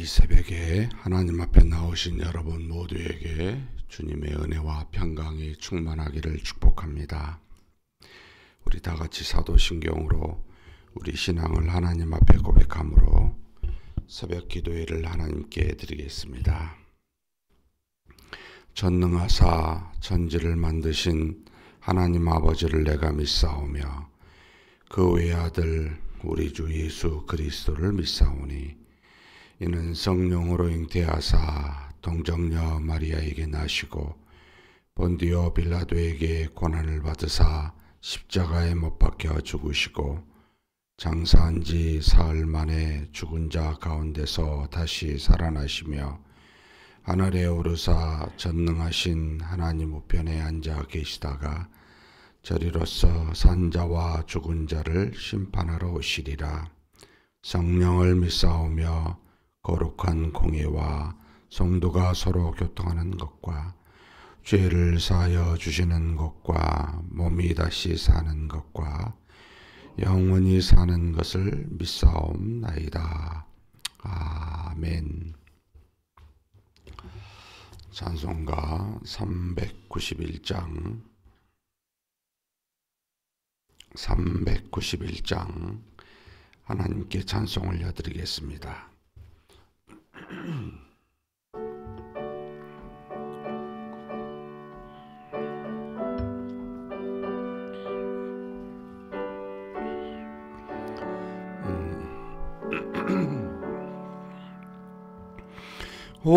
새벽에 하나님 앞에 나오신 여러분 모두에게 주님의 은혜와 평강이 충만하기를 축복합니다. 우리 다 같이 사도신경으로 우리 신앙을 하나님 앞에 고백함으로 새벽 기도회를 하나님께 드리겠습니다. 전능하사 천지를 만드신 하나님 아버지를 내가 믿사오며 그 외아들 우리 주 예수 그리스도를 믿사오니 이는 성령으로 잉태하사 동정녀 마리아에게 나시고 본디오 빌라도에게 고난을 받으사 십자가에 못 박혀 죽으시고 장사한 지 사흘 만에 죽은 자 가운데서 다시 살아나시며 하늘에 오르사 전능하신 하나님 우편에 앉아 계시다가 저리로서 산 자와 죽은 자를 심판하러 오시리라. 성령을 믿사오며 거룩한 공예와 성도가 서로 교통하는 것과 죄를 사하여 주시는 것과 몸이 다시 사는 것과 영원히 사는 것을 믿사옵나이다. 아멘. 찬송가 391장 하나님께 찬송 올려드리겠습니다. 오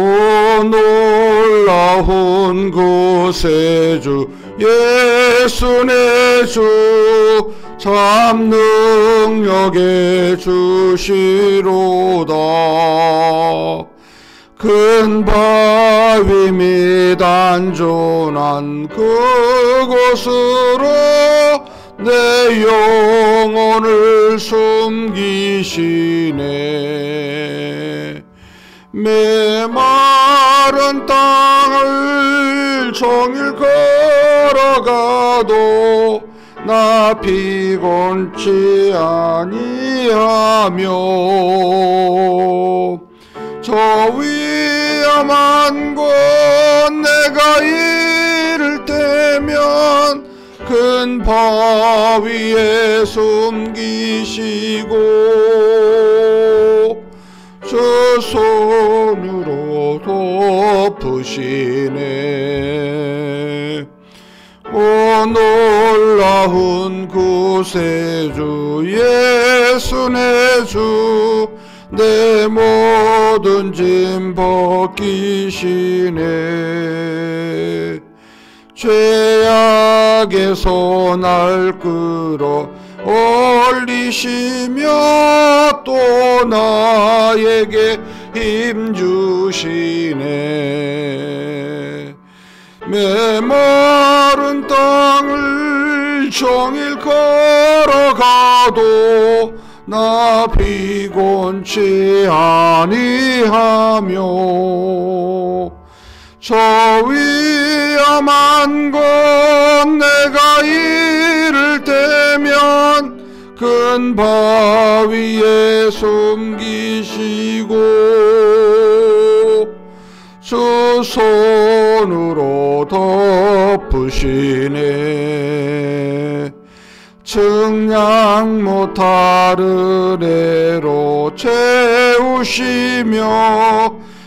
놀라운 구세주 예수 내 주 참 능력의 주시로다. 큰 바위 및 안전한 그곳으로 내 영혼을 숨기시네. 메마른 땅을 종일 걸어가도 나 피곤치 아니하며 저 위험한 곳 내가 이를 때면 큰 바위에 숨기시고 저 손으로 덮으시네. 오 놀라운 구세주 예수 내 주 내 모든 짐 벗기시네. 죄악에서 날 끌어 올리시며 또 나에게 힘 주시네. 메마른 땅을 종일 걸어가도 나 피곤치 아니하며 저 위험한 곳 내가 이를 때면 큰 바위에 숨기시고 주 손으로 덮으시네. 측량 못할 은혜로 채우시며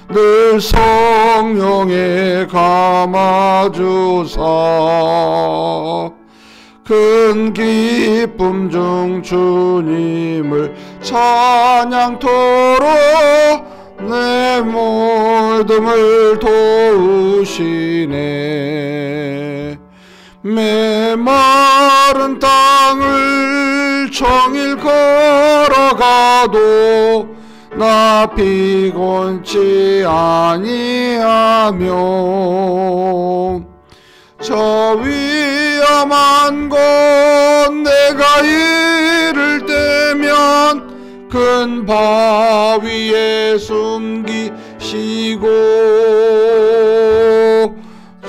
늘 성령에 감아주사 큰 기쁨 중 주님을 찬양토록 내 모둠을 도우시네. 메마른 땅을 종일 걸어가도 나 피곤치 아니하며 저 위험한 곳 내가 이를 때면 큰 바위에 숨기시고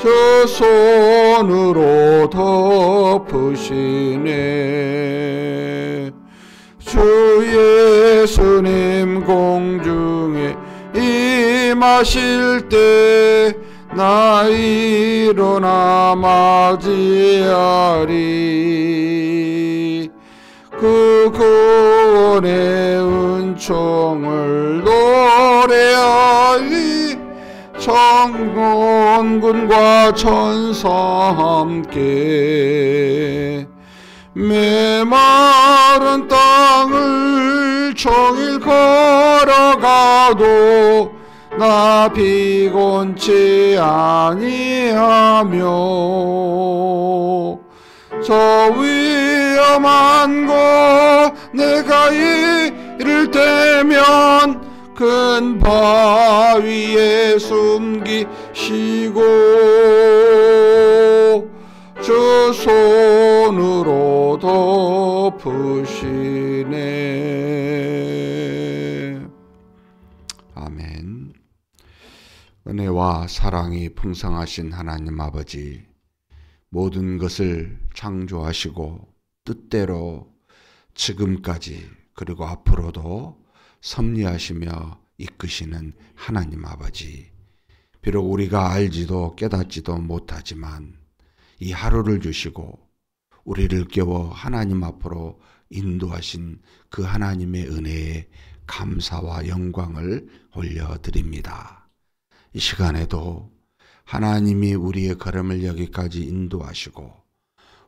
저 손으로 덮으시네. 주 예수님 공중에 임하실 때 나 일어나 맞이하리. 그 구원의 은총을 노래하리. 천군과 천사 함께 메마른 땅을 종일 걸어가도 나 피곤치 아니하며 저 위험한 곳 내가 이를 때면 큰 바위에 숨기시고 주 손으로 덮으시네. 아멘. 은혜와 사랑이 풍성하신 하나님 아버지, 모든 것을 창조하시고 뜻대로 지금까지 그리고 앞으로도 섭리하시며 이끄시는 하나님 아버지, 비록 우리가 알지도 깨닫지도 못하지만 이 하루를 주시고 우리를 깨워 하나님 앞으로 인도하신 그 하나님의 은혜에 감사와 영광을 올려드립니다. 이 시간에도 하나님이 우리의 걸음을 여기까지 인도하시고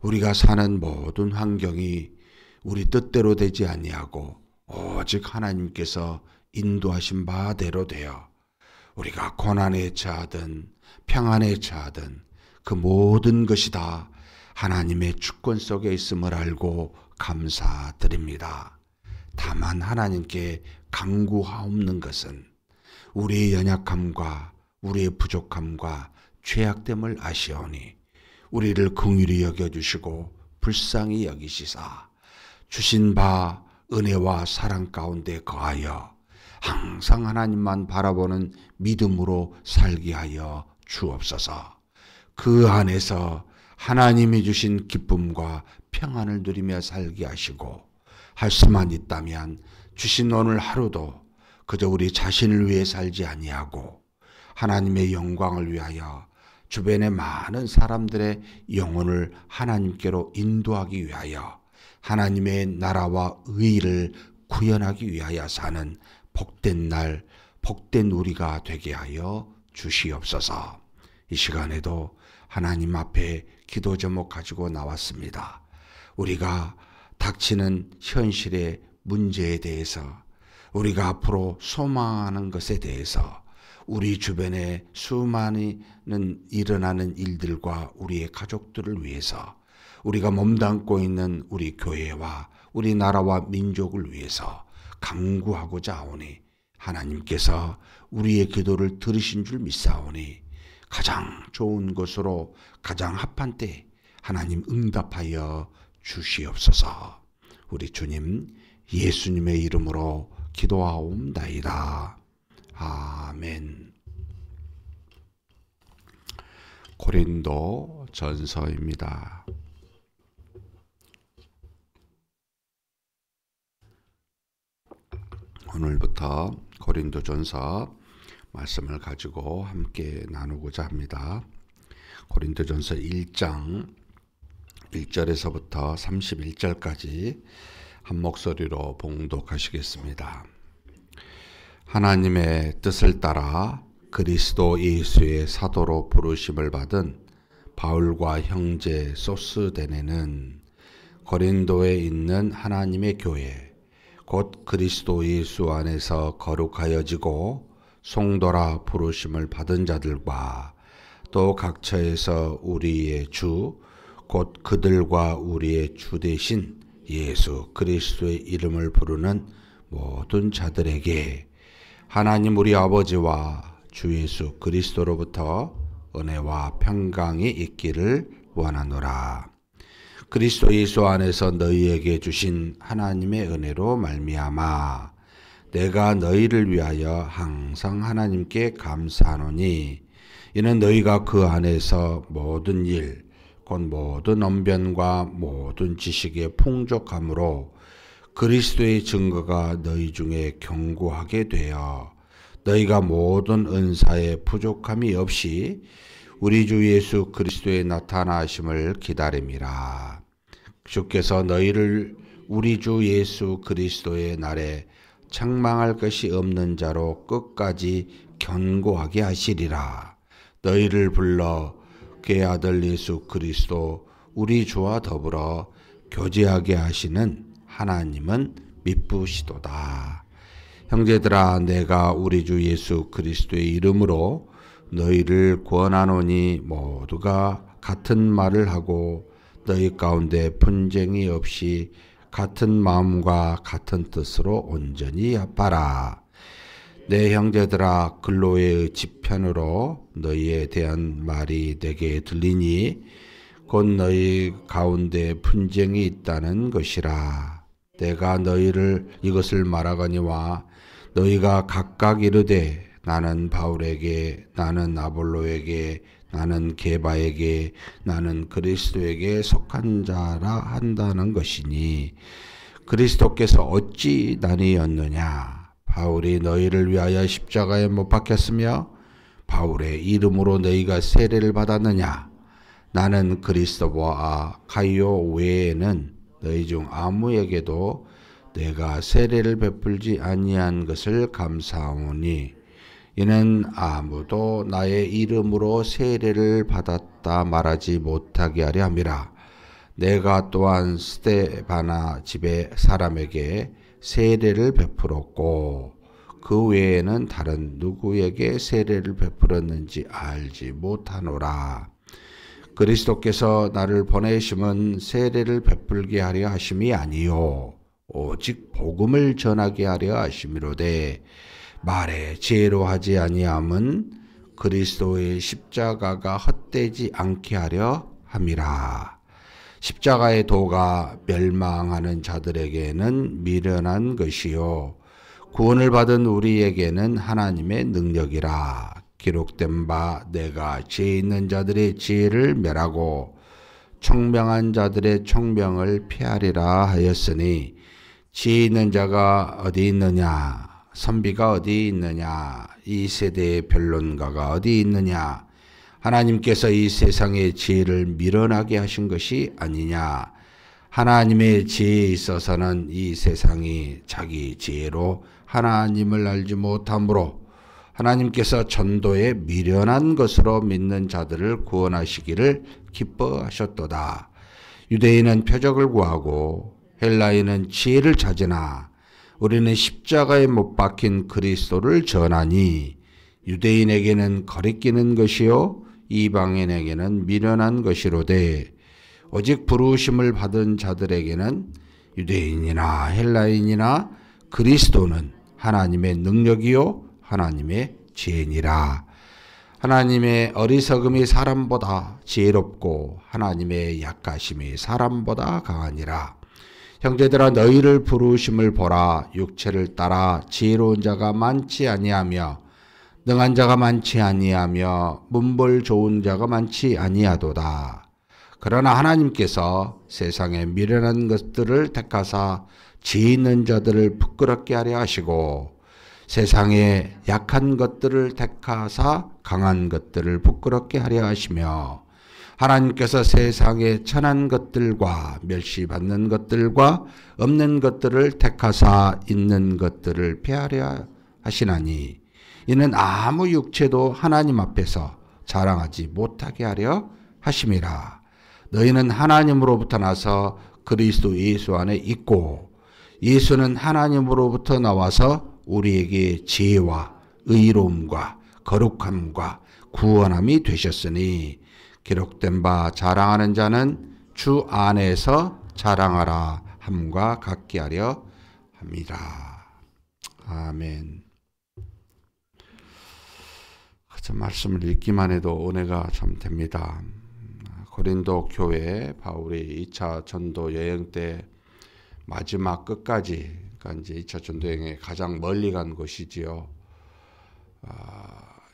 우리가 사는 모든 환경이 우리 뜻대로 되지 아니하고 오직 하나님께서 인도하신 바대로 되어 우리가 고난에 처하든 평안에 처하든 그 모든 것이 다 하나님의 주권 속에 있음을 알고 감사드립니다. 다만 하나님께 간구하옵는 것은 우리의 연약함과 우리의 부족함과 죄악됨을 아시오니 우리를 긍휼히 여겨주시고 불쌍히 여기시사 주신 바 은혜와 사랑 가운데 거하여 항상 하나님만 바라보는 믿음으로 살게 하여 주옵소서. 그 안에서 하나님이 주신 기쁨과 평안을 누리며 살게 하시고 할 수만 있다면 주신 오늘 하루도 그저 우리 자신을 위해 살지 아니하고 하나님의 영광을 위하여 주변의 많은 사람들의 영혼을 하나님께로 인도하기 위하여 하나님의 나라와 의를 구현하기 위하여 사는 복된 날, 복된 우리가 되게 하여 주시옵소서. 이 시간에도 하나님 앞에 기도 제목 가지고 나왔습니다. 우리가 닥치는 현실의 문제에 대해서, 우리가 앞으로 소망하는 것에 대해서, 우리 주변에 수많은 일어나는 일들과 우리의 가족들을 위해서, 우리가 몸담고 있는 우리 교회와 우리 나라와 민족을 위해서 간구하고자 하오니 하나님께서 우리의 기도를 들으신 줄 믿사오니 가장 좋은 것으로 가장 합한 때 하나님 응답하여 주시옵소서. 우리 주님 예수님의 이름으로 기도하옵나이다. 아멘. 고린도 전서입니다. 오늘부터 고린도 전서 말씀을 가지고 함께 나누고자 합니다. 고린도 전서 1장 1절에서부터 31절까지 한 목소리로 봉독하시겠습니다. 하나님의 뜻을 따라 그리스도 예수의 사도로 부르심을 받은 바울과 형제 소스데네는 고린도에 있는 하나님의 교회 곧 그리스도 예수 안에서 거룩하여지고 송도라 부르심을 받은 자들과 또 각처에서 우리의 주 곧 그들과 우리의 주 되신 예수 그리스도의 이름을 부르는 모든 자들에게 하나님 우리 아버지와 주 예수 그리스도로부터 은혜와 평강이 있기를 원하노라. 그리스도 예수 안에서 너희에게 주신 하나님의 은혜로 말미암아 내가 너희를 위하여 항상 하나님께 감사하노니 이는 너희가 그 안에서 모든 일 곧 모든 언변과 모든 지식의 풍족함으로 그리스도의 증거가 너희 중에 견고하게 되어 너희가 모든 은사에 부족함이 없이 우리 주 예수 그리스도의 나타나심을 기다림이라. 주께서 너희를 우리 주 예수 그리스도의 날에 책망할 것이 없는 자로 끝까지 견고하게 하시리라. 너희를 불러 그의 아들 예수 그리스도 우리 주와 더불어 교제하게 하시는 하나님은 미쁘시도다. 형제들아, 내가 우리 주 예수 그리스도의 이름으로 너희를 권하노니 모두가 같은 말을 하고 너희 가운데 분쟁이 없이 같은 마음과 같은 뜻으로 온전히 합하라. 내 형제들아, 글로의 지편으로 너희에 대한 말이 내게 들리니 곧 너희 가운데 분쟁이 있다는 것이라. 내가 너희를 이것을 말하거니와 너희가 각각 이르되 나는 바울에게, 나는 아볼로에게, 나는 게바에게, 나는 그리스도에게 속한 자라 한다는 것이니 그리스도께서 어찌 나뉘었느냐? 바울이 너희를 위하여 십자가에 못 박혔으며 바울의 이름으로 너희가 세례를 받았느냐? 나는 그리스도와 가이오 외에는 너희 중 아무에게도 내가 세례를 베풀지 아니한 것을 감사하오니 이는 아무도 나의 이름으로 세례를 받았다 말하지 못하게 하려 함이라. 내가 또한 스데바나 집의 사람에게 세례를 베풀었고 그 외에는 다른 누구에게 세례를 베풀었는지 알지 못하노라. 그리스도께서 나를 보내심은 세례를 베풀게 하려 하심이 아니요 오직 복음을 전하게 하려 하심이로되 말에 지혜로 하지 아니함은 그리스도의 십자가가 헛되지 않게 하려 함이라. 십자가의 도가 멸망하는 자들에게는 미련한 것이요 구원을 받은 우리에게는 하나님의 능력이라. 기록된 바 내가 지혜 있는 자들의 지혜를 멸하고 총명한 자들의 총명을 피하리라 하였으니 지혜 있는 자가 어디 있느냐? 선비가 어디 있느냐? 이 세대의 변론가가 어디 있느냐? 하나님께서 이 세상의 지혜를 미련하게 하신 것이 아니냐? 하나님의 지혜에 있어서는 이 세상이 자기 지혜로 하나님을 알지 못하므로 하나님께서 전도에 미련한 것으로 믿는 자들을 구원하시기를 기뻐하셨도다. 유대인은 표적을 구하고 헬라인은 지혜를 찾으나 우리는 십자가에 못 박힌 그리스도를 전하니 유대인에게는 거리끼는 것이요 이방인에게는 미련한 것이로되 오직 부르심을 받은 자들에게는 유대인이나 헬라인이나 그리스도는 하나님의 능력이요 하나님의 지혜니라. 하나님의 어리석음이 사람보다 지혜롭고 하나님의 약하심이 사람보다 강하니라. 형제들아, 너희를 부르심을 보라. 육체를 따라 지혜로운 자가 많지 아니하며 능한 자가 많지 아니하며 문벌 좋은 자가 많지 아니하도다. 그러나 하나님께서 세상에 미련한 것들을 택하사 지혜 있는 자들을 부끄럽게 하려 하시고 세상에 약한 것들을 택하사 강한 것들을 부끄럽게 하려 하시며 하나님께서 세상에 천한 것들과 멸시받는 것들과 없는 것들을 택하사 있는 것들을 폐하려 하시나니 이는 아무 육체도 하나님 앞에서 자랑하지 못하게 하려 하심이라. 너희는 하나님으로부터 나서 그리스도 예수 안에 있고 예수는 하나님으로부터 나와서 우리에게 지혜와 의로움과 거룩함과 구원함이 되셨으니 기록된 바 자랑하는 자는 주 안에서 자랑하라 함과 같게 하려 합니다. 아멘. 그 말씀을 읽기만 해도 은혜가 참 됩니다. 고린도 교회 바울이 2차 전도 여행 때 마지막 끝까지, 그러니까 이제 2차 전도 여행에 가장 멀리 간 곳이지요.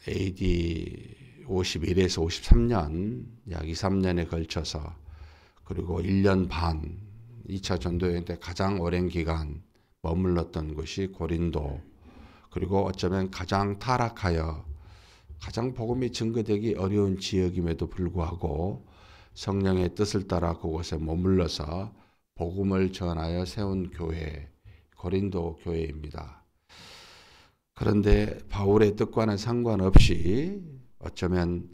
AD 51에서 53년, 약 2, 3년에 걸쳐서, 그리고 1년 반, 2차 전도 여행 때 가장 오랜 기간 머물렀던 곳이 고린도. 그리고 어쩌면 가장 타락하여 가장 복음이 증거되기 어려운 지역임에도 불구하고 성령의 뜻을 따라 그곳에 머물러서 복음을 전하여 세운 교회, 고린도 교회입니다. 그런데 바울의 뜻과는 상관없이 어쩌면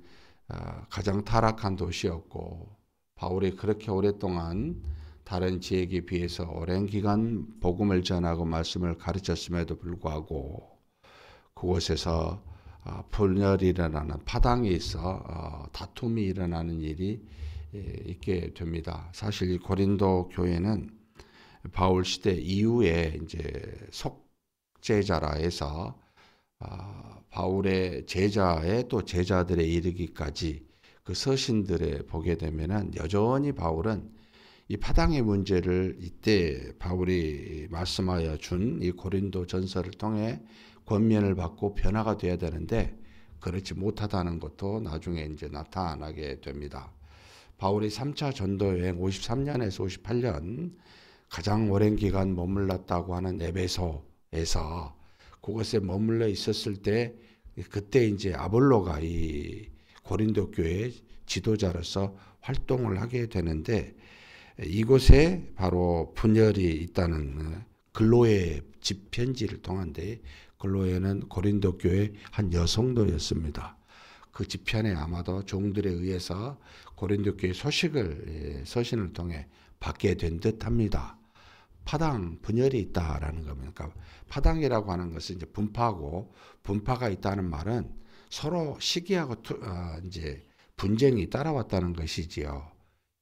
가장 타락한 도시였고, 바울이 그렇게 오랫동안 다른 지역에 비해서 오랜 기간 복음을 전하고 말씀을 가르쳤음에도 불구하고 그곳에서 분열이 일어나는, 파당이 있어 다툼이 일어나는 일이 있게 됩니다. 사실 이 고린도 교회는 바울 시대 이후에 이제 속제자라 해서 바울의 제자의 또 제자들에 이르기까지 그 서신들에 보게 되면은 여전히 바울은 이 파당의 문제를 이때 바울이 말씀하여 준 이 고린도 전서를 통해 권면을 받고 변화가 돼야 되는데 그렇지 못하다는 것도 나중에 이제 나타나게 됩니다. 바울이 3차 전도 여행 53년에서 58년 가장 오랜 기간 머물렀다고 하는 에베소에서 그곳에 머물러 있었을 때 그때 이제 아볼로가 이 고린도 교회 지도자로서 활동을 하게 되는데 이곳에 바로 분열이 있다는 글로에 집편지를 통한데 글로에는 고린도 교회 한 여성도였습니다. 그 집편에 아마도 종들에 의해서 고린도 교회 소식을 서신을 통해 받게 된 듯합니다. 파당 분열이 있다라는 겁니다. 그러니까 파당이라고 하는 것은 이제 분파고 분파가 있다는 말은 서로 시기하고 이제 분쟁이 따라왔다는 것이지요.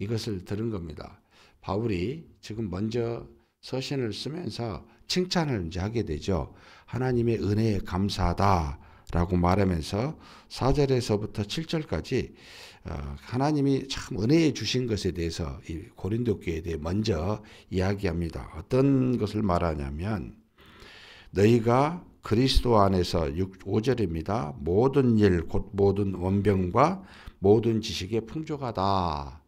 이것을 들은 겁니다. 바울이 지금 먼저 서신을 쓰면서 칭찬을 이제 하게 되죠. 하나님의 은혜에 감사하다라고 말하면서 4절에서부터 7절까지 하나님이 참 은혜에 주신 것에 대해서 이 고린도 교회에 대해 먼저 이야기합니다. 어떤 것을 말하냐면 너희가 그리스도 안에서 5절입니다. 모든 일 곧 모든 원병과 모든 지식에 풍족하다.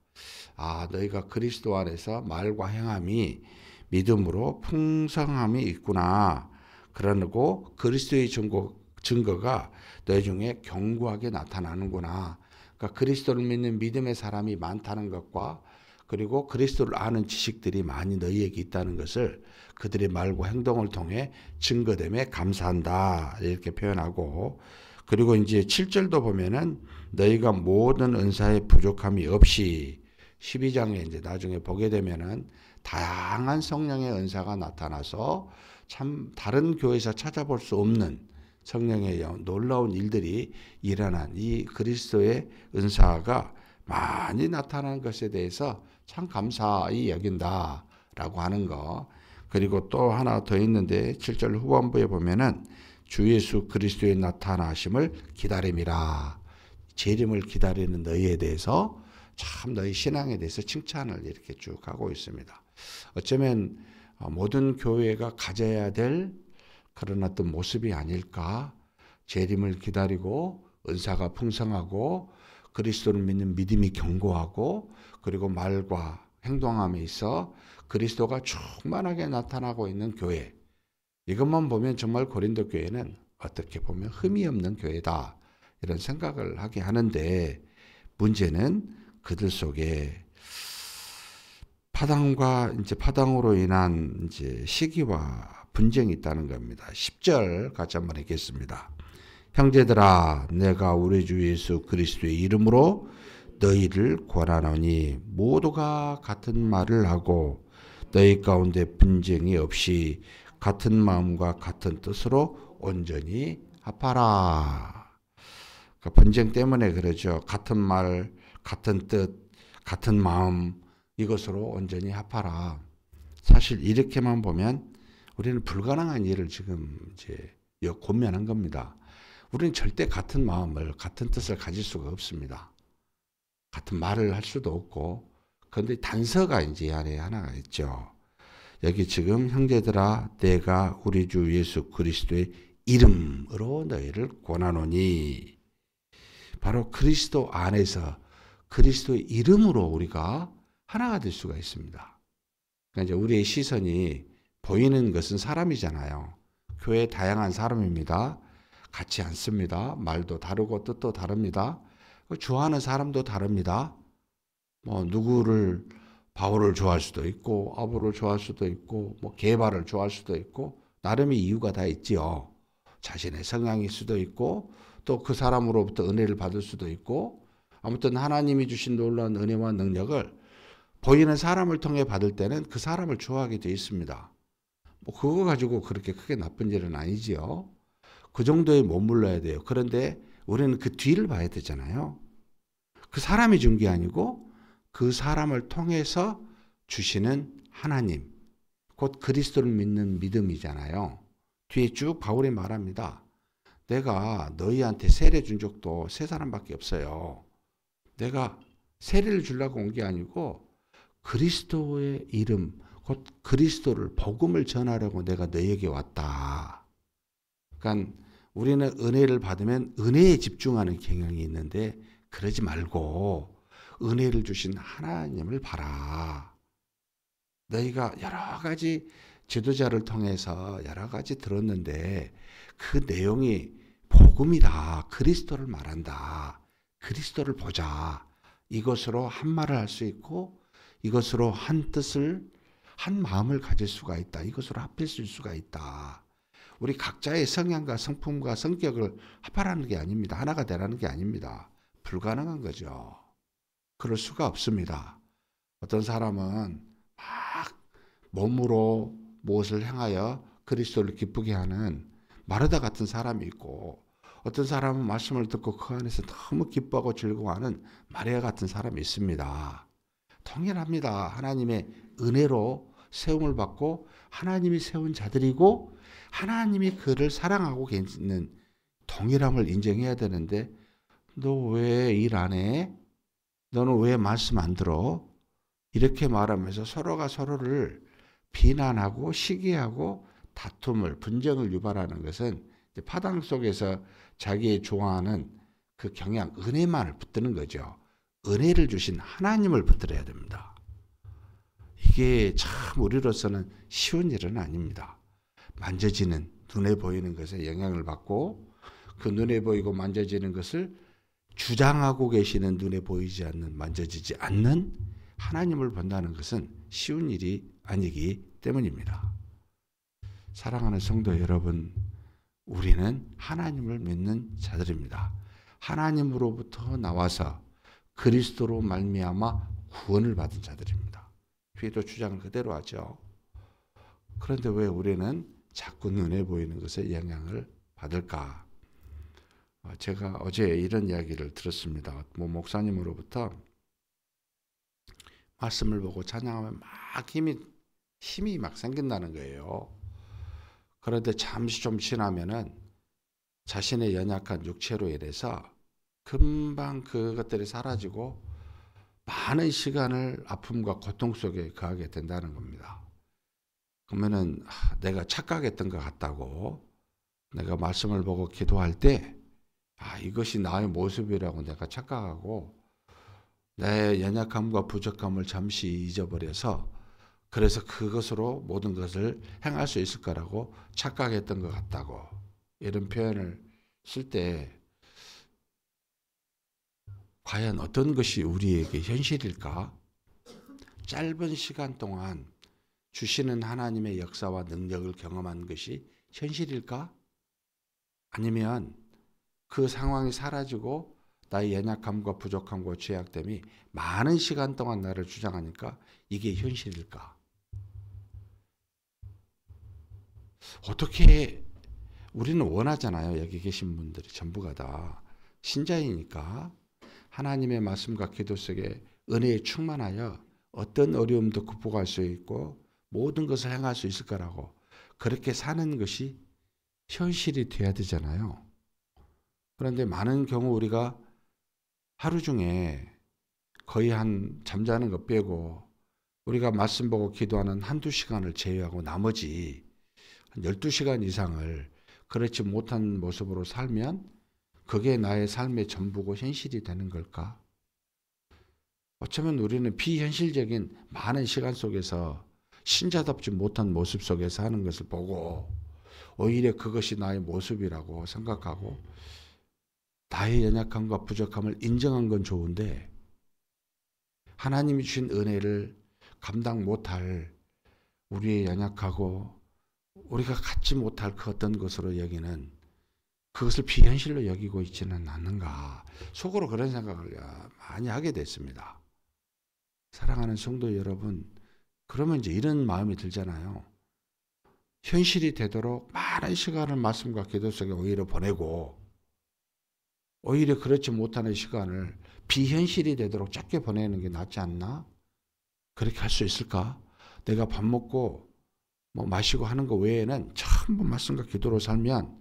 너희가 그리스도 안에서 말과 행함이 믿음으로 풍성함이 있구나. 그러고 그리스도의 증거가 너희 중에 견고하게 나타나는구나. 그러니까 그리스도를 믿는 믿음의 사람이 많다는 것과 그리고 그리스도를 아는 지식들이 많이 너희에게 있다는 것을 그들의 말과 행동을 통해 증거됨에 감사한다. 이렇게 표현하고 그리고 이제 7절도 보면은 너희가 모든 은사의 부족함이 없이 12장에 이제 나중에 보게 되면은 다양한 성령의 은사가 나타나서 참 다른 교회에서 찾아볼 수 없는 성령의 놀라운 일들이 일어난 이 그리스도의 은사가 많이 나타나는 것에 대해서 참 감사히 여긴다라고 하는 거. 그리고 또 하나 더 있는데 7절 후반부에 보면은 주 예수 그리스도의 나타나심을 기다림이라. 재림을 기다리는 너희에 대해서 참 너희 신앙에 대해서 칭찬을 이렇게 쭉 하고 있습니다. 어쩌면 모든 교회가 가져야 될 그런 어떤 모습이 아닐까. 재림을 기다리고 은사가 풍성하고 그리스도를 믿는 믿음이 견고하고 그리고 말과 행동함에 있어 그리스도가 충만하게 나타나고 있는 교회. 이것만 보면 정말 고린도 교회는 어떻게 보면 흠이 없는 교회다. 이런 생각을 하게 하는데 문제는 그들 속에 파당으로 인한 이제 시기와 분쟁이 있다는 겁니다. 10절 같이 한번 읽겠습니다. 형제들아, 내가 우리 주 예수 그리스도의 이름으로 너희를 권하노니 모두가 같은 말을 하고 너희 가운데 분쟁이 없이 같은 마음과 같은 뜻으로 온전히 합하라. 그러니까 분쟁 때문에 그러죠. 같은 말, 같은 뜻, 같은 마음 이것으로 온전히 합하라. 사실 이렇게만 보면 우리는 불가능한 일을 지금 이제 권면한 겁니다. 우리는 절대 같은 마음을, 같은 뜻을 가질 수가 없습니다. 같은 말을 할 수도 없고, 그런데 단서가 이제 안에 하나가 있죠. 여기 지금 형제들아, 내가 우리 주 예수 그리스도의 이름으로 너희를 권하노니, 바로 그리스도 안에서 그리스도의 이름으로 우리가 하나가 될 수가 있습니다. 그러니까 이제 우리의 시선이 보이는 것은 사람이잖아요. 교회 다양한 사람입니다. 같지 않습니다. 말도 다르고 뜻도 다릅니다. 좋아하는 사람도 다릅니다. 뭐 누구를 바울을 좋아할 수도 있고 아볼을 좋아할 수도 있고 뭐 게바를 좋아할 수도 있고 나름의 이유가 다 있지요. 자신의 성향일 수도 있고 또 그 사람으로부터 은혜를 받을 수도 있고 아무튼 하나님이 주신 놀라운 은혜와 능력을 보이는 사람을 통해 받을 때는 그 사람을 좋아하게 돼 있습니다. 뭐 그거 가지고 그렇게 크게 나쁜 일은 아니지요. 그 정도에 머물러야 돼요. 그런데 우리는 그 뒤를 봐야 되잖아요. 그 사람이 준 게 아니고 그 사람을 통해서 주시는 하나님, 곧 그리스도를 믿는 믿음이잖아요. 뒤에 쭉 바울이 말합니다. 내가 너희한테 세례 준 적도 세 사람밖에 없어요. 내가 세례를 주려고 온 게 아니고 그리스도의 이름, 곧 그리스도를 복음을 전하려고 내가 너희에게 왔다. 그러니까 우리는 은혜를 받으면 은혜에 집중하는 경향이 있는데 그러지 말고 은혜를 주신 하나님을 봐라. 너희가 여러 가지 지도자를 통해서 여러 가지 들었는데 그 내용이 복음이다. 그리스도를 말한다. 그리스도를 보자. 이것으로 한 말을 할 수 있고 이것으로 한 뜻을 한 마음을 가질 수가 있다. 이것으로 합했을 수가 있다. 우리 각자의 성향과 성품과 성격을 합하라는 게 아닙니다. 하나가 되라는 게 아닙니다. 불가능한 거죠. 그럴 수가 없습니다. 어떤 사람은 막 몸으로 무엇을 향하여 그리스도를 기쁘게 하는 마르다 같은 사람이 있고 어떤 사람은 말씀을 듣고 그 안에서 너무 기뻐하고 즐거워하는 마리아 같은 사람이 있습니다. 통일합니다. 하나님의 은혜로 세움을 받고 하나님이 세운 자들이고 하나님이 그를 사랑하고 계시는 동일함을 인정해야 되는데 너 왜 일 안 해? 너는 왜 말씀 안 들어? 이렇게 말하면서 서로가 서로를 비난하고 시기하고 다툼을 분쟁을 유발하는 것은 파당 속에서 자기의 좋아하는 그 경향 은혜만을 붙드는 거죠. 은혜를 주신 하나님을 붙들어야 됩니다. 이게 참 우리로서는 쉬운 일은 아닙니다. 만져지는 눈에 보이는 것에 영향을 받고 그 눈에 보이고 만져지는 것을 주장하고 계시는 눈에 보이지 않는 만져지지 않는 하나님을 본다는 것은 쉬운 일이 아니기 때문입니다. 사랑하는 성도 여러분, 우리는 하나님을 믿는 자들입니다. 하나님으로부터 나와서 그리스도로 말미암아 구원을 받은 자들입니다. 뒤에도 주장을 그대로 하죠. 그런데 왜 우리는 자꾸 눈에 보이는 것에 영향을 받을까? 제가 어제 이런 이야기를 들었습니다. 목사님으로부터 말씀을 보고 찬양하면 막 힘이 막 생긴다는 거예요. 그런데 잠시 좀 지나면은 자신의 연약한 육체로 인해서 금방 그것들이 사라지고 많은 시간을 아픔과 고통 속에 거하게 된다는 겁니다. 그러면은 내가 착각했던 것 같다고 내가 말씀을 보고 기도할 때 이것이 나의 모습이라고 내가 착각하고 내 연약함과 부족함을 잠시 잊어버려서 그래서 그것으로 모든 것을 행할 수 있을 거라고 착각했던 것 같다고 이런 표현을 쓸 때 과연 어떤 것이 우리에게 현실일까? 짧은 시간 동안 주시는 하나님의 역사와 능력을 경험한 것이 현실일까? 아니면 그 상황이 사라지고 나의 연약함과 부족함과 죄악됨이 많은 시간 동안 나를 주장하니까 이게 현실일까? 어떻게 우리는 원하잖아요. 여기 계신 분들이 전부가 다 신자이니까 하나님의 말씀과 기도 속에 은혜에 충만하여 어떤 어려움도 극복할 수 있고 모든 것을 행할 수 있을 거라고 그렇게 사는 것이 현실이 돼야 되잖아요. 그런데 많은 경우 우리가 하루 중에 거의 한 잠자는 것 빼고 우리가 말씀 보고 기도하는 한두 시간을 제외하고 나머지 한 12시간 이상을 그렇지 못한 모습으로 살면 그게 나의 삶의 전부고 현실이 되는 걸까? 어쩌면 우리는 비현실적인 많은 시간 속에서 신자답지 못한 모습 속에서 하는 것을 보고 오히려 그것이 나의 모습이라고 생각하고 나의 연약함과 부족함을 인정한 건 좋은데 하나님이 주신 은혜를 감당 못할 우리의 연약하고 우리가 갖지 못할 그 어떤 것으로 여기는 그것을 비현실로 여기고 있지는 않는가. 속으로 그런 생각을 많이 하게 됐습니다. 사랑하는 성도 여러분, 그러면 이제 이런 마음이 들잖아요. 현실이 되도록 많은 시간을 말씀과 기도 속에 오히려 보내고 오히려 그렇지 못하는 시간을 비현실이 되도록 짧게 보내는 게 낫지 않나? 그렇게 할 수 있을까? 내가 밥 먹고 뭐 마시고 하는 거 외에는 전부 말씀과 기도로 살면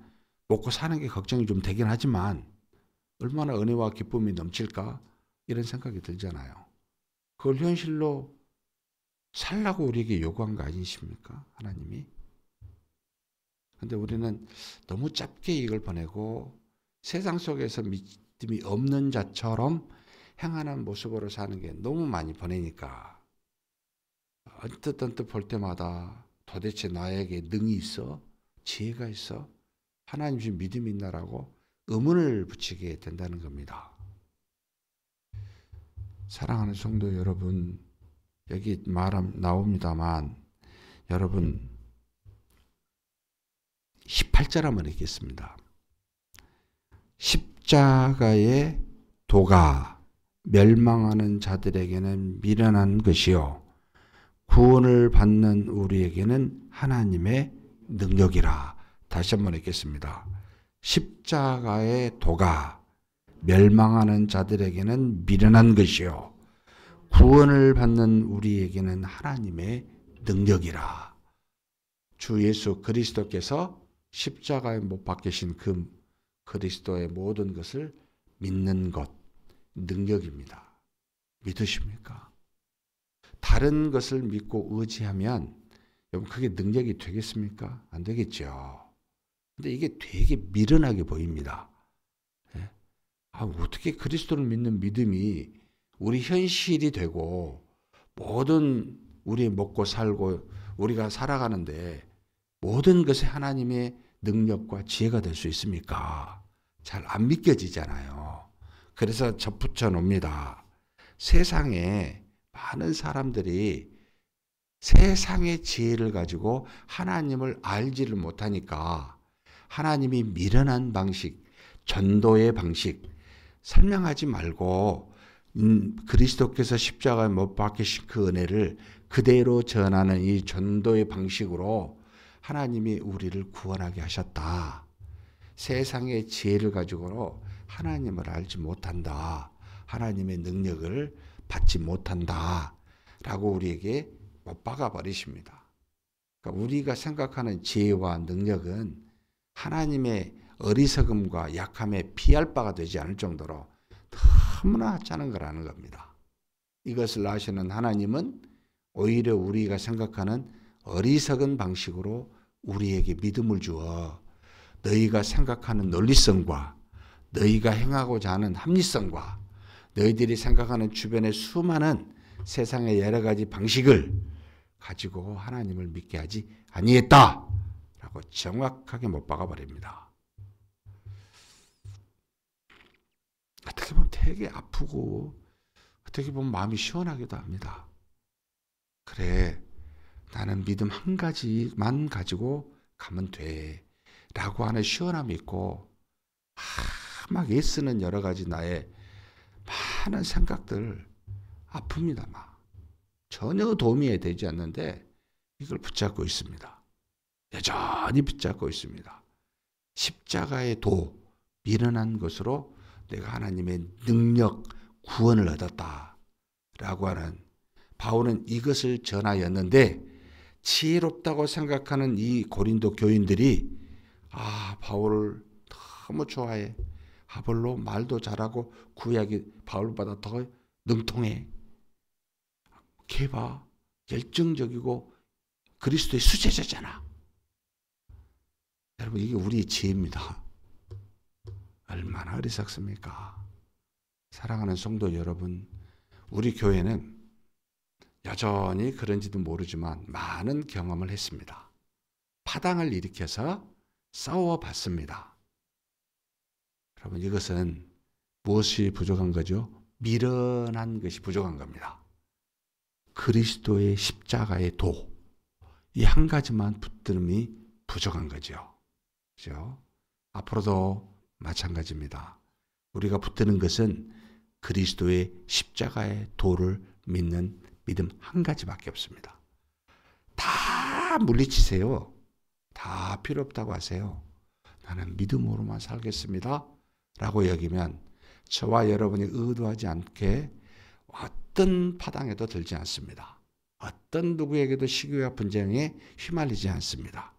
먹고 사는 게 걱정이 좀 되긴 하지만 얼마나 은혜와 기쁨이 넘칠까? 이런 생각이 들잖아요. 그걸 현실로 살라고 우리에게 요구한 거 아니십니까? 하나님이. 근데 우리는 너무 짧게 이걸 보내고 세상 속에서 믿음이 없는 자처럼 행하는 모습으로 사는 게 너무 많이 보내니까 언뜻 볼 때마다 도대체 나에게 능이 있어? 지혜가 있어? 하나님 주신 믿음이 있나라고 의문을 붙이게 된다는 겁니다. 사랑하는 성도 여러분, 여기 나옵니다만 여러분 18절 한번 읽겠습니다. 십자가의 도가 멸망하는 자들에게는 미련한 것이요 구원을 받는 우리에게는 하나님의 능력이라. 다시 한번 읽겠습니다. 십자가의 도가 멸망하는 자들에게는 미련한 것이요 구원을 받는 우리에게는 하나님의 능력이라. 주 예수 그리스도께서 십자가에 못 박히신 그 그리스도의 모든 것을 믿는 것, 능력입니다. 믿으십니까? 다른 것을 믿고 의지하면 여러분 그게 능력이 되겠습니까? 안 되겠죠. 근데 이게 되게 미련하게 보입니다. 예? 어떻게 그리스도를 믿는 믿음이 우리 현실이 되고 모든 우리 먹고 살고 우리가 살아가는데 모든 것에 하나님의 능력과 지혜가 될 수 있습니까? 잘 안 믿겨지잖아요. 그래서 접붙여 놉니다. 세상에 많은 사람들이 세상의 지혜를 가지고 하나님을 알지를 못하니까 하나님이 미련한 방식, 전도의 방식 설명하지 말고 그리스도께서 십자가에 못 박히신 그 은혜를 그대로 전하는 이 전도의 방식으로 하나님이 우리를 구원하게 하셨다. 세상의 지혜를 가지고 하나님을 알지 못한다. 하나님의 능력을 받지 못한다. 라고 우리에게 못 박아 버리십니다. 그러니까 우리가 생각하는 지혜와 능력은 하나님의 어리석음과 약함에 피할 바가 되지 않을 정도로 너무나 하찮은 거라는 겁니다. 이것을 아시는 하나님은 오히려 우리가 생각하는 어리석은 방식으로 우리에게 믿음을 주어 너희가 생각하는 논리성과 너희가 행하고자 하는 합리성과 너희들이 생각하는 주변의 수많은 세상의 여러 가지 방식을 가지고 하나님을 믿게 하지 아니했다 라고 정확하게 못 박아버립니다. 어떻게 보면 되게 아프고 어떻게 보면 마음이 시원하기도 합니다. 그래, 나는 믿음 한 가지만 가지고 가면 돼 라고 하는 시원함이 있고 막 애쓰는 여러 가지 나의 많은 생각들 아픕니다. 막 전혀 도움이 되지 않는데 이걸 붙잡고 있습니다. 여전히 붙잡고 있습니다. 십자가의 도, 미련한 것으로 내가 하나님의 능력, 구원을 얻었다 라고 하는 바울은 이것을 전하였는데 지혜롭다고 생각하는 이 고린도 교인들이 바울을 너무 좋아해. 바울로 말도 잘하고 구약이 바울보다 더 능통해. 걔 봐, 열정적이고 그리스도의 수제자잖아. 여러분 이게 우리의 지혜입니다. 얼마나 어리석습니까? 사랑하는 성도 여러분, 우리 교회는 여전히 그런지도 모르지만 많은 경험을 했습니다. 파당을 일으켜서 싸워봤습니다. 여러분, 이것은 무엇이 부족한 거죠? 미련한 것이 부족한 겁니다. 그리스도의 십자가의 도, 이 한 가지만 붙들음이 부족한 거죠. 그렇죠? 앞으로도 마찬가지입니다. 우리가 붙드는 것은 그리스도의 십자가의 도를 믿는 믿음 한 가지밖에 없습니다. 다 물리치세요. 다 필요 없다고 하세요. 나는 믿음으로만 살겠습니다 라고 여기면 저와 여러분이 의도하지 않게 어떤 파당에도 들지 않습니다. 어떤 누구에게도 시기와 분쟁에 휘말리지 않습니다.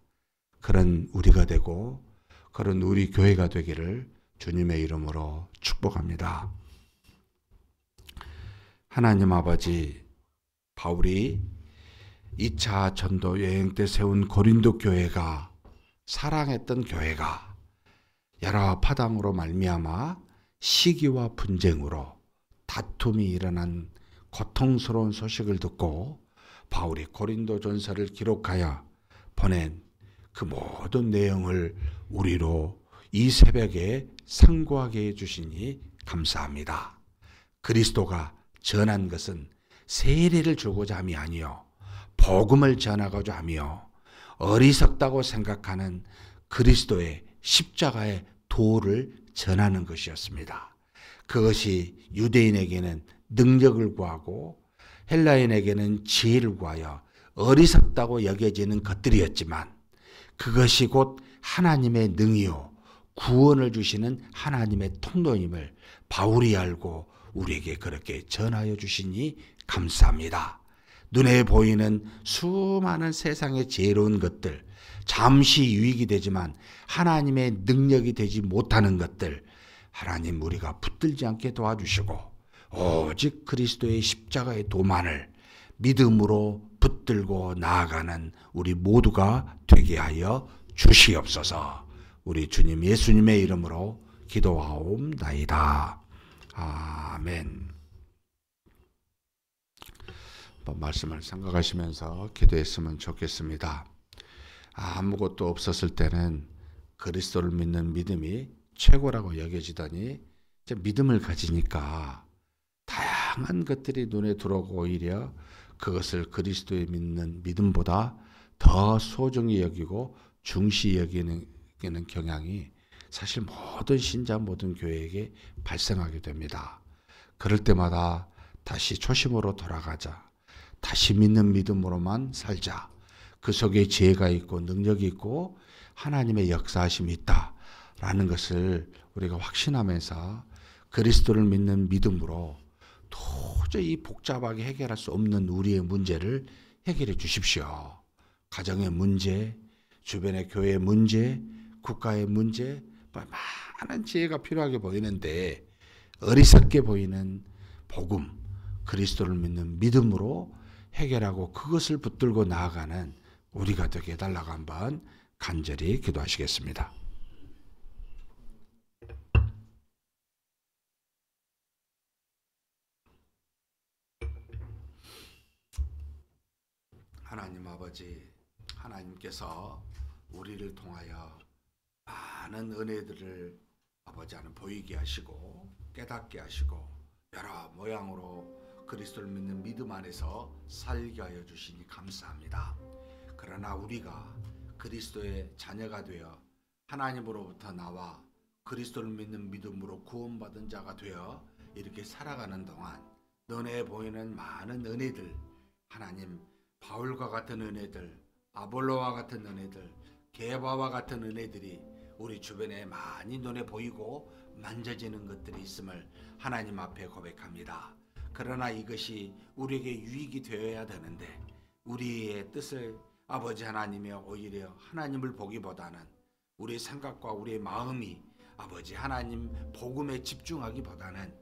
그런 우리가 되고 그런 우리 교회가 되기를 주님의 이름으로 축복합니다. 하나님 아버지, 바울이 2차 전도 여행 때 세운 고린도 교회가, 사랑했던 교회가 여러 파당으로 말미암아 시기와 분쟁으로 다툼이 일어난 고통스러운 소식을 듣고 바울이 고린도전서를 기록하여 보낸 그 모든 내용을 우리로 이 새벽에 상고하게 해주시니 감사합니다. 그리스도가 전한 것은 세례를 주고자 함이 아니요 복음을 전하고자 하며 어리석다고 생각하는 그리스도의 십자가의 도를 전하는 것이었습니다. 그것이 유대인에게는 능력을 구하고 헬라인에게는 지혜를 구하여 어리석다고 여겨지는 것들이었지만 그것이 곧 하나님의 능이요 구원을 주시는 하나님의 통로임을 바울이 알고 우리에게 그렇게 전하여 주시니 감사합니다. 눈에 보이는 수많은 세상의 지혜로운 것들, 잠시 유익이 되지만 하나님의 능력이 되지 못하는 것들, 하나님 우리가 붙들지 않게 도와주시고 오직 그리스도의 십자가의 도만을 믿음으로 붙들고 나아가는 우리 모두가 되게 하여 주시옵소서. 우리 주님 예수님의 이름으로 기도하옵나이다. 아멘. 말씀을 생각하시면서 기도했으면 좋겠습니다. 아무것도 없었을 때는 그리스도를 믿는 믿음이 최고라고 여겨지더니 이제 믿음을 가지니까 다양한 것들이 눈에 들어오고 오히려 그것을 그리스도에 믿는 믿음보다 더 소중히 여기고 중시 여기는 경향이 사실 모든 신자 모든 교회에게 발생하게 됩니다. 그럴 때마다 다시 초심으로 돌아가자. 다시 믿는 믿음으로만 살자. 그 속에 지혜가 있고 능력이 있고 하나님의 역사하심이 있다라는 것을 우리가 확신하면서 그리스도를 믿는 믿음으로 도저히 복잡하게 해결할 수 없는 우리의 문제를 해결해 주십시오. 가정의 문제, 주변의 교회의 문제, 국가의 문제, 많은 지혜가 필요하게 보이는데 어리석게 보이는 복음, 그리스도를 믿는 믿음으로 해결하고 그것을 붙들고 나아가는 우리가 되게 해달라고 한번 간절히 기도하시겠습니다. 하나님 아버지, 하나님께서 우리를 통하여 많은 은혜들을 아버지 하나님 보이게 하시고 깨닫게 하시고 여러 모양으로 그리스도를 믿는 믿음 안에서 살게 하여 주시니 감사합니다. 그러나 우리가 그리스도의 자녀가 되어 하나님으로부터 나와 그리스도를 믿는 믿음으로 구원받은 자가 되어 이렇게 살아가는 동안 눈에 보이는 많은 은혜들, 하나님 바울과 같은 은혜들, 아볼로와 같은 은혜들, 게바와 같은 은혜들이 우리 주변에 많이 눈에 보이고 만져지는 것들이 있음을 하나님 앞에 고백합니다. 그러나 이것이 우리에게 유익이 되어야 되는데 우리의 뜻을 아버지 하나님이 오히려 하나님을 보기보다는 우리의 생각과 우리의 마음이 아버지 하나님 복음에 집중하기보다는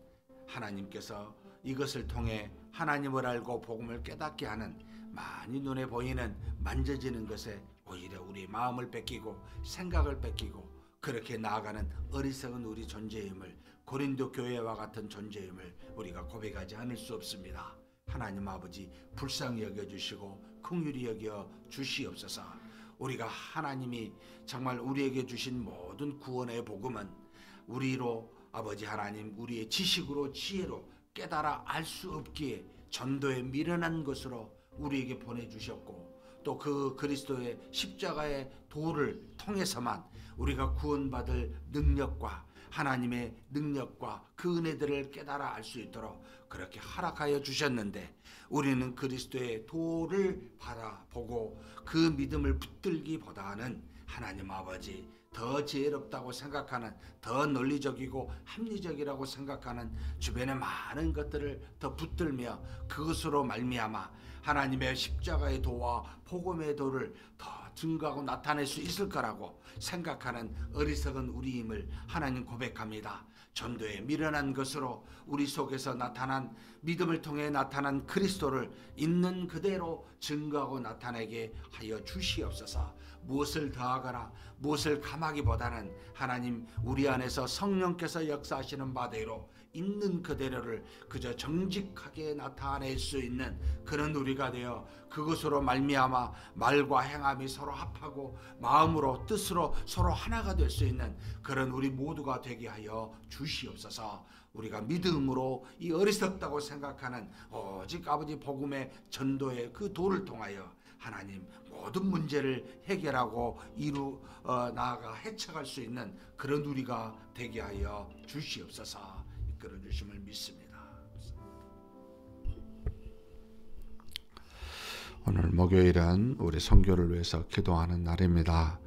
하나님께서 이것을 통해 하나님을 알고 복음을 깨닫게 하는 많이 눈에 보이는 만져지는 것에 오히려 우리 마음을 뺏기고 생각을 뺏기고 그렇게 나아가는 어리석은 우리 존재임을 고린도 교회와 같은 존재임을 우리가 고백하지 않을 수 없습니다. 하나님 아버지 불쌍히 여겨주시고 긍휼히 여겨 주시옵소서. 우리가 하나님이 정말 우리에게 주신 모든 구원의 복음은 우리로 아버지 하나님 우리의 지식으로 지혜로 깨달아 알 수 없기에 전도에 미련한 것으로 우리에게 보내주셨고 또 그 그리스도의 십자가의 도를 통해서만 우리가 구원받을 능력과 하나님의 능력과 그 은혜들을 깨달아 알 수 있도록 그렇게 허락하여 주셨는데 우리는 그리스도의 도를 바라보고 그 믿음을 붙들기보다는 하나님 아버지 더 지혜롭다고 생각하는 더 논리적이고 합리적이라고 생각하는 주변의 많은 것들을 더 붙들며 그것으로 말미암아 하나님의 십자가의 도와 복음의 도를 더 증거하고 나타낼 수 있을 거라고 생각하는 어리석은 우리임을 하나님 고백합니다. 전도에 미련한 것으로 우리 속에서 나타난 믿음을 통해 나타난 그리스도를 있는 그대로 증거하고 나타내게 하여 주시옵소서. 무엇을 더하거나 무엇을 감하기보다는 하나님 우리 안에서 성령께서 역사하시는 바대로 있는 그대로를 그저 정직하게 나타낼 수 있는 그런 우리가 되어 그것으로 말미암아 말과 행함이 서로 합하고 마음으로 뜻으로 서로 하나가 될 수 있는 그런 우리 모두가 되게 하여 주시옵소서. 우리가 믿음으로 이 어리석다고 생각하는 오직 아버지 복음의 전도의 그 도를 통하여 하나님 모든 문제를 해결하고 나아가 헤쳐갈 수 있는 그런 우리가 되게 하여 주시옵소서. 이끌어 주심을 믿습니다. 오늘 목요일은 우리 선교를 위해서 기도하는 날입니다.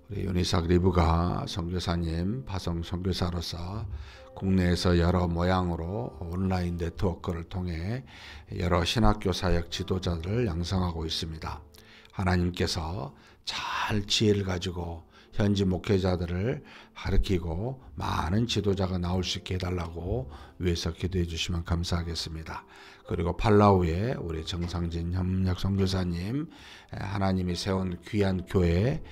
우리 윤희삭 리브가 선교사님 파송 선교사로서 국내에서 여러 모양으로 온라인 네트워크를 통해 여러 신학교 사역 지도자들을 양성하고 있습니다. 하나님께서 잘 지혜를 가지고 현지 목회자들을 가르치고 많은 지도자가 나올 수 있게 해달라고 위해서 기도해 주시면 감사하겠습니다. 그리고 팔라우의 우리 정상진 협력 선교사님, 하나님이 세운 귀한 교회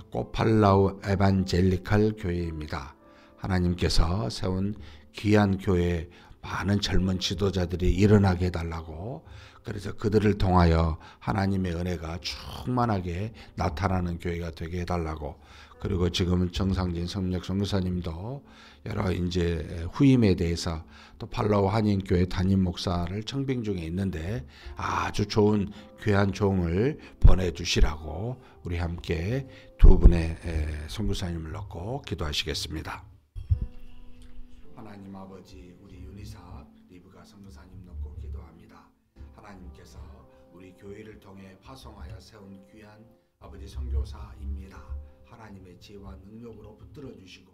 꼬팔라우 에반젤리칼 교회입니다. 하나님께서 세운 귀한 교회에 많은 젊은 지도자들이 일어나게 해달라고, 그래서 그들을 통하여 하나님의 은혜가 충만하게 나타나는 교회가 되게 해달라고, 그리고 지금 정상진 성력 선교사님도 여러 이제 후임에 대해서 또 팔라우 한인교회 담임 목사를 청빙 중에 있는데 아주 좋은 귀한 종을 보내주시라고 우리 함께 두 분의 선교사님을 넣고 기도하시겠습니다. 하나님 아버지, 우리 윤희삭 리브가 선교사님 넣고 기도합니다. 하나님께서 우리 교회를 통해 파송하여 세운 귀한 아버지 선교사입니다. 하나님의 지혜와 능력으로 붙들어 주시고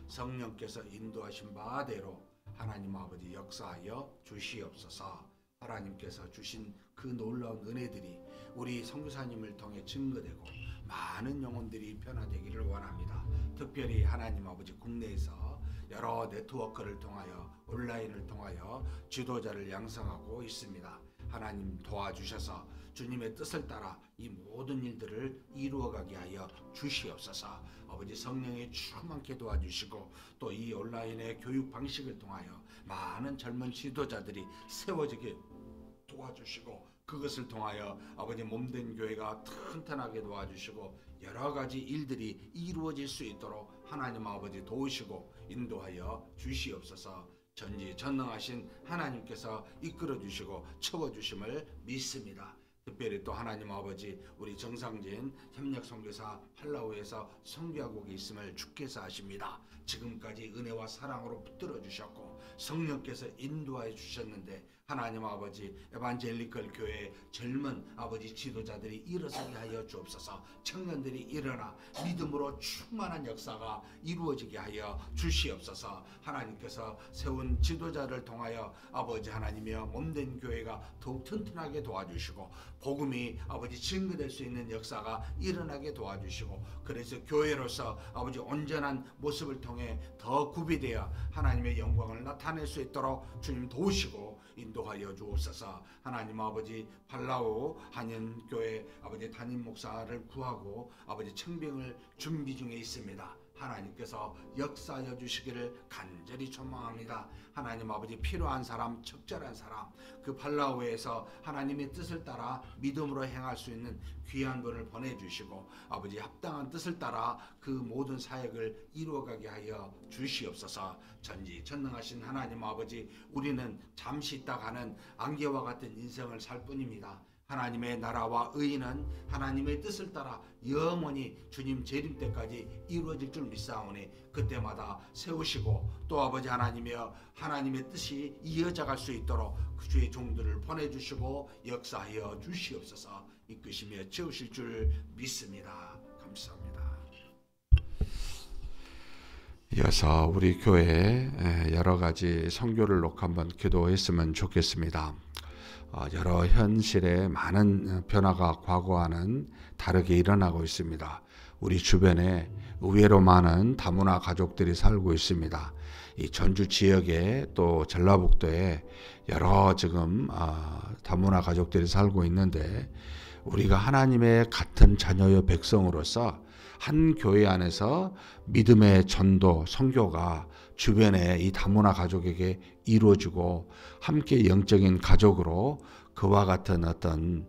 성령께서 인도하신 바대로 하나님 아버지 역사하여 주시옵소서. 하나님께서 주신 그 놀라운 은혜들이 우리 선교사님을 통해 증거되고 많은 영혼들이 변화되기를 원합니다. 특별히 하나님 아버지 국내에서 여러 네트워크를 통하여 온라인을 통하여 지도자를 양성하고 있습니다. 하나님 도와주셔서 주님의 뜻을 따라 이 모든 일들을 이루어가게 하여 주시옵소서. 아버지 성령이 충만케 도와주시고 또 이 온라인의 교육 방식을 통하여 많은 젊은 지도자들이 세워지게 도와주시고 그것을 통하여 아버지 몸된 교회가 튼튼하게 도와주시고 여러 가지 일들이 이루어질 수 있도록 하나님 아버지 도우시고 인도하여 주시옵소서. 전지전능하신 하나님께서 이끌어 주시고 채워 주심을 믿습니다. 특별히 또 하나님 아버지 우리 정상진 협력 선교사 팔라우에서 선교하고 있음을 주께서 아십니다. 지금까지 은혜와 사랑으로 붙들어 주셨고 성령께서 인도하여 주셨는데 하나님 아버지 에반젤리컬 교회의 젊은 아버지 지도자들이 일어서게 하여 주옵소서. 청년들이 일어나 믿음으로 충만한 역사가 이루어지게 하여 주시옵소서. 하나님께서 세운 지도자를 통하여 아버지 하나님이여 몸된 교회가 더욱 튼튼하게 도와주시고 복음이 아버지 증거될 수 있는 역사가 일어나게 도와주시고 그래서 교회로서 아버지 온전한 모습을 통해 더 구비되어 하나님의 영광을 나타낼 수 있도록 주님 도우시고 인도하여 주옵소서. 하나님 아버지 팔라우 한인교회 아버지 담임 목사를 구하고 아버지 청빙을 준비 중에 있습니다. 하나님께서 역사하여 주시기를 간절히 초망합니다. 하나님 아버지, 필요한 사람, 적절한 사람, 그 발라우에서 하나님의 뜻을 따라 믿음으로 행할 수 있는 귀한 분을 보내주시고 아버지, 합당한 뜻을 따라 그 모든 사역을 이루어가게 하여 주시옵소서. 전지전능하신 하나님 아버지, 우리는 잠시 있다 가는 안개와 같은 인생을 살 뿐입니다. 하나님의 나라와 의는 하나님의 뜻을 따라 영원히 주님 재림 때까지 이루어질 줄 믿사오니 그때마다 세우시고 또 아버지 하나님이여 하나님의 뜻이 이어져갈 수 있도록 그 주의 종들을 보내주시고 역사하여 주시옵소서. 이끄시며 채우실 줄 믿습니다. 감사합니다. 이어서 우리 교회에 여러 가지 선교를 놓고 한번 기도했으면 좋겠습니다. 여러 현실에 많은 변화가 과거와는 다르게 일어나고 있습니다. 우리 주변에 의외로 많은 다문화 가족들이 살고 있습니다. 이 전주 지역에 또 전라북도에 여러 지금 다문화 가족들이 살고 있는데 우리가 하나님의 같은 자녀의 백성으로서 한 교회 안에서 믿음의 전도, 선교가 주변에 이 다문화 가족에게 이루어지고 함께 영적인 가족으로 그와 같은 어떤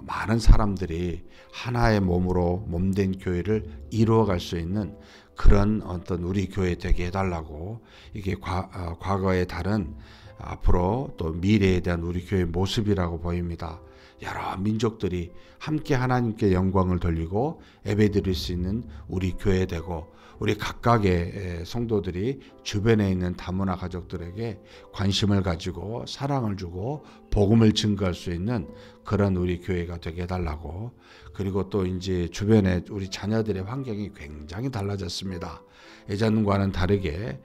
많은 사람들이 하나의 몸으로 몸된 교회를 이루어갈 수 있는 그런 어떤 우리 교회 되게 해달라고, 이게 과거의 다른 앞으로 또 미래에 대한 우리 교회의 모습이라고 보입니다. 여러 민족들이 함께 하나님께 영광을 돌리고 예배드릴 수 있는 우리 교회 되고, 우리 각각의 성도들이 주변에 있는 다문화 가족들에게 관심을 가지고 사랑을 주고 복음을 증거할 수 있는 그런 우리 교회가 되게 해달라고. 그리고 또 이제 주변에 우리 자녀들의 환경이 굉장히 달라졌습니다. 예전과는 다르게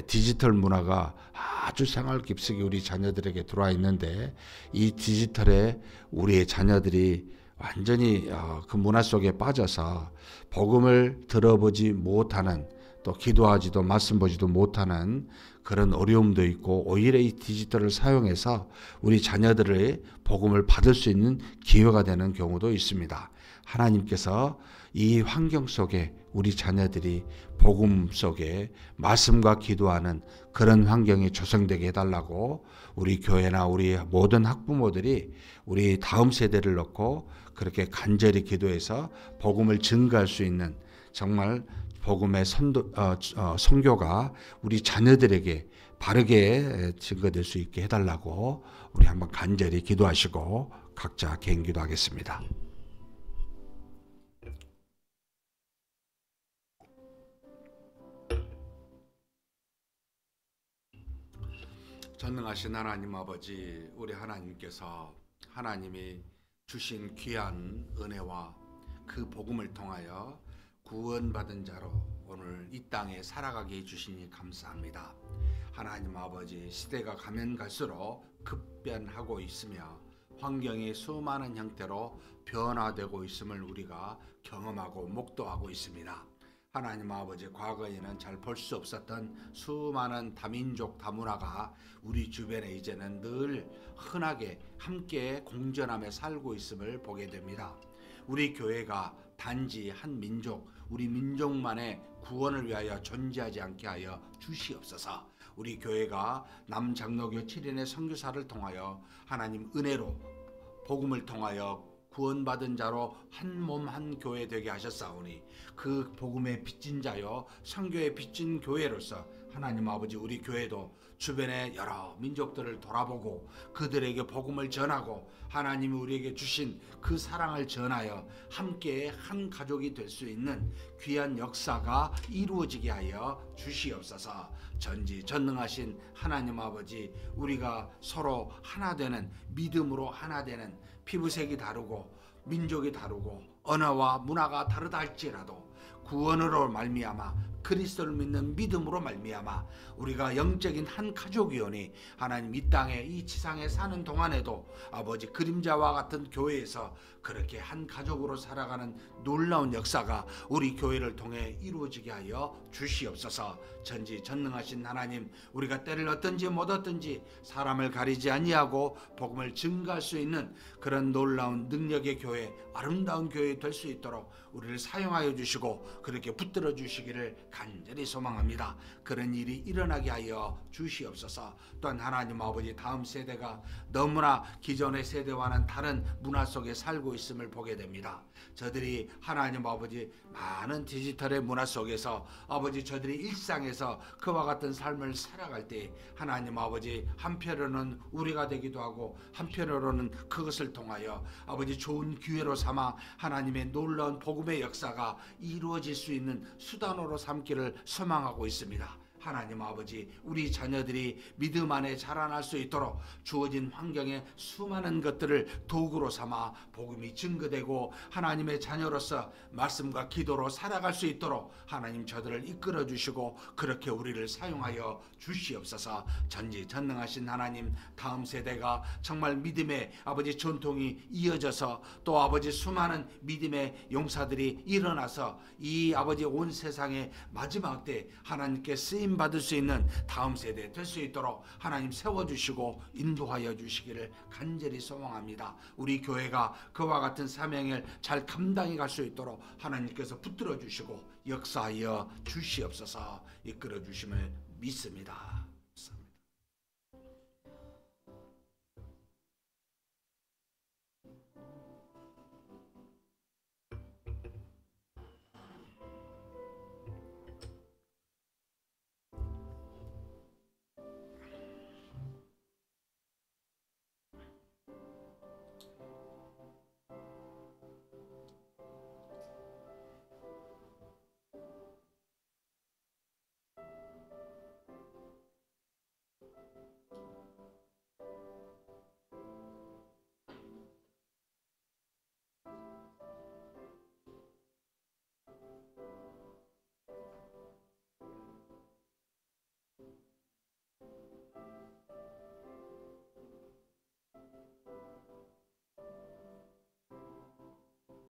디지털 문화가 아주 생활 깊숙이 우리 자녀들에게 들어와 있는데, 이 디지털에 우리의 자녀들이 완전히 그 문화 속에 빠져서 복음을 들어보지 못하는, 또 기도하지도 말씀 보지도 못하는 그런 어려움도 있고, 오히려 이 디지털을 사용해서 우리 자녀들의 복음을 받을 수 있는 기회가 되는 경우도 있습니다. 하나님께서 이 환경 속에 우리 자녀들이 복음 속에 말씀과 기도하는 그런 환경이 조성되게 해달라고, 우리 교회나 우리 모든 학부모들이 우리 다음 세대를 놓고 그렇게 간절히 기도해서 복음을 증거할 수 있는, 정말 복음의 선교가 우리 자녀들에게 바르게 증거될 수 있게 해달라고 우리 한번 간절히 기도하시고 각자 개인 기도하겠습니다. 전능하신 하나님 아버지, 우리 하나님께서 하나님이 주신 귀한 은혜와 그 복음을 통하여 구원받은 자로 오늘 이 땅에 살아가게 해주시니 감사합니다. 하나님 아버지, 시대가 가면 갈수록 급변하고 있으며 환경이 수많은 형태로 변화되고 있음을 우리가 경험하고 목도하고 있습니다. 하나님 아버지, 과거에는 잘 볼 수 없었던 수많은 다민족 다문화가 우리 주변에 이제는 늘 흔하게 함께 공존하며 살고 있음을 보게 됩니다. 우리 교회가 단지 한 민족, 우리 민족만의 구원을 위하여 존재하지 않게 하여 주시옵소서. 우리 교회가 남장로교 7인의 선교사를 통하여 하나님 은혜로 복음을 통하여 구원받은 자로 한 몸 한 교회 되게 하셨사오니, 그 복음의 빚진 자요 선교의 빚진 교회로서 하나님 아버지, 우리 교회도 주변의 여러 민족들을 돌아보고 그들에게 복음을 전하고 하나님이 우리에게 주신 그 사랑을 전하여 함께 한 가족이 될 수 있는 귀한 역사가 이루어지게 하여 주시옵소서. 전지전능하신 하나님 아버지, 우리가 서로 하나 되는, 믿음으로 하나 되는, 피부색이 다르고 민족이 다르고 언어와 문화가 다르다 할지라도 구원으로 말미암아 그리스도를 믿는 믿음으로 말미암아 우리가 영적인 한 가족이오니 하나님 이 땅에 이 지상에 사는 동안에도 아버지 그림자와 같은 교회에서 그렇게 한 가족으로 살아가는 놀라운 역사가 우리 교회를 통해 이루어지게 하여 주시옵소서. 전지전능하신 하나님, 우리가 때를 얻든지 못 얻든지 사람을 가리지 아니하고 복음을 증거할 수 있는 그런 놀라운 능력의 교회, 아름다운 교회 될 수 있도록 우리를 사용하여 주시고 그렇게 붙들어 주시기를 간절히 소망합니다. 그런 일이 일어나게 하여 주시옵소서. 또한 하나님 아버지, 다음 세대가 너무나 기존의 세대와는 다른 문화 속에 살고 있음을 보게 됩니다. 저들이 하나님 아버지 많은 디지털의 문화 속에서 아버지 저들이 일상에서 그와 같은 삶을 살아갈 때 하나님 아버지 한편으로는 우리가 되기도 하고 한편으로는 그것을 통하여 아버지 좋은 기회로 삼아 하나님의 놀라운 복음의 역사가 이루어질 수 있는 수단으로 삼기를 소망하고 있습니다. 하나님 아버지, 우리 자녀들이 믿음 안에 자라날 수 있도록 주어진 환경에 수많은 것들을 도구로 삼아 복음이 증거되고 하나님의 자녀로서 말씀과 기도로 살아갈 수 있도록 하나님 저들을 이끌어 주시고 그렇게 우리를 사용하여 주시옵소서. 전지전능하신 하나님, 다음 세대가 정말 믿음의 아버지 전통이 이어져서 또 아버지 수많은 믿음의 용사들이 일어나서 이 아버지 온 세상의 마지막 때 하나님께 쓰임 받을 수 있는 다음 세대 될 수 있도록 하나님 세워주시고 인도하여 주시기를 간절히 소망합니다. 우리 교회가 그와 같은 사명을 잘 감당해 갈 수 있도록 하나님께서 붙들어 주시고 역사하여 주시옵소서. 이끌어 주심을 믿습니다.